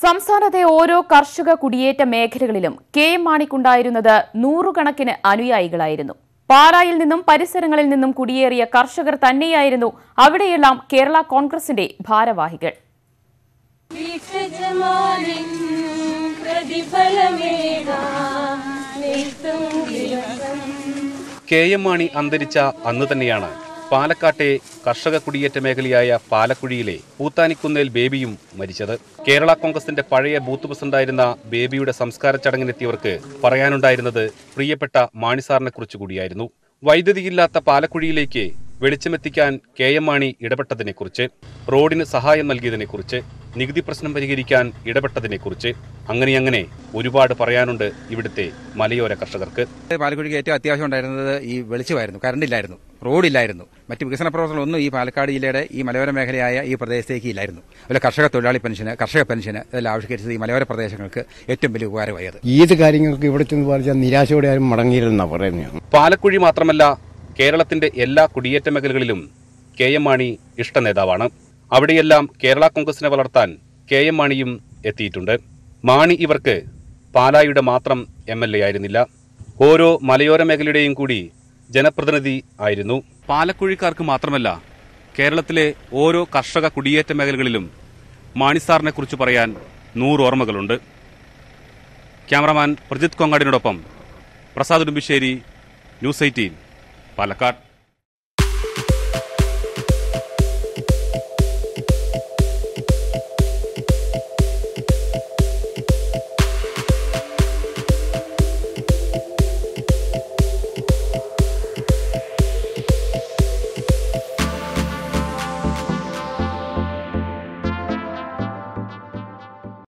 സംസ്ഥാനത്തെ ഓരോ കർഷക കുടിയേറ്റ മേഖലകളിലും കെ.എം. മാണിക്കുണ്ടായിരുന്നത് നൂറുകണക്കിന് അനുയായികളായിരുന്നു. പാലായിൽ നിന്നും പരിസരങ്ങളിൽ നിന്നും കുടിയേറിയ കർഷകർ തന്നെയായിരുന്നു അവിടെയെല്ലാം കേരള കോൺഗ്രസിന്റെ ഭാരവാഹികൾ. കെ.എം. മാണി അന്തരിച്ച അന്ന് തന്നെയാണ് പാലക്കാട്ടെ കർഷക കുടിയേറ്റ മേഖലയായ പാലക്കുഴിയിലെ പൂത്താനിക്കുന്നേൽ ബേബിയും മരിച്ചത്. കേരള കോൺഗ്രസിന്റെ പഴയ ബൂത്ത് പ്രസിഡന്റായിരുന്ന ബേബിയുടെ സംസ്കാര ചടങ്ങിനെത്തിയവർക്ക് പറയാനുണ്ടായിരുന്നത് പ്രിയപ്പെട്ട മാണിസാറിനെ കുറിച്ച് കൂടിയായിരുന്നു. വൈദ്യുതിയില്ലാത്ത പാലക്കുഴിയിലേക്ക് വെളിച്ചമെത്തിക്കാൻ കെ.എം. മാണി ഇടപെട്ടതിനെക്കുറിച്ച്, റോഡിന് സഹായം നൽകിയതിനെക്കുറിച്ച്, നികുതി പ്രശ്നം പരിഹരിക്കാൻ ഇടപെട്ടതിനെക്കുറിച്ച്, അങ്ങനെ ഒരുപാട് പറയാനുണ്ട് ഇവിടുത്തെ മലയോര കർഷകർക്ക്. പാലക്കുഴിക്ക് ഏറ്റവും അത്യാവശ്യം ഉണ്ടായിരുന്നത് ഈ വെളിച്ചമായിരുന്നു, കറണ്ടില്ലായിരുന്നു, റോഡില്ലായിരുന്നു. മറ്റ് വികസന പ്രവർത്തനങ്ങളൊന്നും ഈ പാലക്കാട് ജില്ലയുടെ ഈ മലയോര മേഖലയായ ഈ പ്രദേശത്തേക്ക് ഇല്ലായിരുന്നു. അതുപോലെ കർഷക തൊഴിലാളി പെൻഷന്, കർഷക പെൻഷന് ഇതെല്ലാം ആവിഷ്കരിച്ചത് ഈ മലയോര പ്രദേശങ്ങൾക്ക് ഏറ്റവും വലിയ ഉപകാരമായത്. ഏത് കാര്യങ്ങൾക്ക് ഇവിടെ ചെന്ന് പറഞ്ഞാൽ നിരാശയോടെ ആരും മടങ്ങിയിരുന്നാണ് പറയുന്നത്. പാലക്കുഴി മാത്രമല്ല, കേരളത്തിന്റെ എല്ലാ കുടിയേറ്റ മേഖലകളിലും കെ.എം. മാണി ഇഷ്ട നേതാവാണ്. അവിടെയെല്ലാം കേരള കോൺഗ്രസിനെ വളർത്താൻ കെ.എം. മാണിയും എത്തിയിട്ടുണ്ട്. മാണി ഇവർക്ക് പാലായുടെ മാത്രം MLA ആയിരുന്നില്ല, ഓരോ മലയോര മേഖലയുടെയും കൂടി ജനപ്രതിനിധി ആയിരുന്നു. പാലക്കുഴിക്കാർക്ക് മാത്രമല്ല, കേരളത്തിലെ ഓരോ കർഷക കുടിയേറ്റ മേഖലകളിലും മാണിസാറിനെ കുറിച്ച് പറയാൻ 100 ഓർമ്മകളുണ്ട്. ക്യാമറമാൻ പ്രജിത് കൊങ്ങാടിനോടൊപ്പം പ്രസാദ് ഉടുമ്പിശ്ശേരി, ന്യൂസ് 18, പാലക്കാട്.